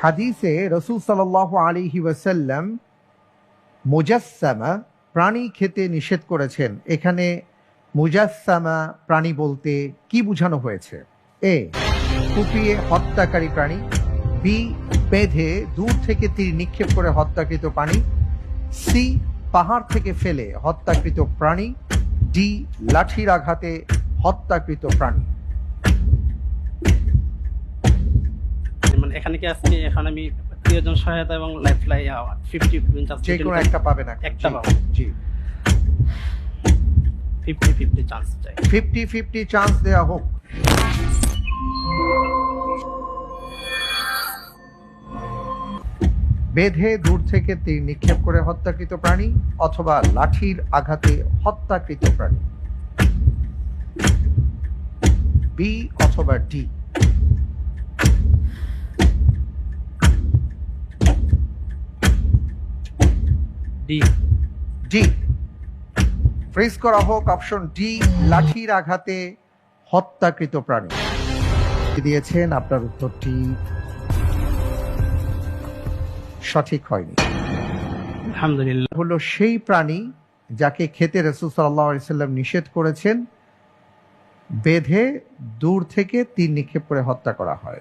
হাদিসে রাসূল সাল্লাল্লাহু আলাইহি ওয়াসাল্লাম মুজাসসামা প্রাণী খেতে নিষেধ করেছেন। এখানে মুজাসসামা প্রাণী বলতে কি বোঝানো হয়েছে? এ, কুপিয়ে হত্যাকারী প্রাণী, বি, বেঁধে দূর থেকে তীর নিক্ষেপ করে হত্যাকৃত প্রাণী, সি, পাহাড় থেকে ফেলে হত্যাকৃত প্রাণী, ডি, লাঠির আঘাতে হত্যাকৃত প্রাণী। মানে এখানে কি আজকে এখন আমি প্রিয়জন সহায়তা এবং লাইফ লাই 50 যে কোনো একটা পাবে না? একটা পাবো। জি, 50-50 চান্স চাই। 50-50 চান্স দেওয়া হোক। বেঁধে দূর থেকে তীর নিক্ষেপ করে হত্যাকৃত প্রাণী অথবা লাঠির আঘাতে হত্যাকৃত প্রাণী, বি অথবা ডি। ডি। ডি ফ্রিজ করা হোক। অপশন ডি, লাঠির আঘাতে হত্যাকৃত প্রাণী দিয়েছেন। আপনার উত্তরটি সঠিক হয়নি। আলহামদুলিল্লাহ। হলো সেই প্রাণী যাকে খেতে রাসূল সাল্লাল্লাহু আলাইহি ওয়াসাল্লাম নিষেধ করেছেন, বেঁধে দূর থেকে তীর নিক্ষেপ করে হত্যা করা হয়।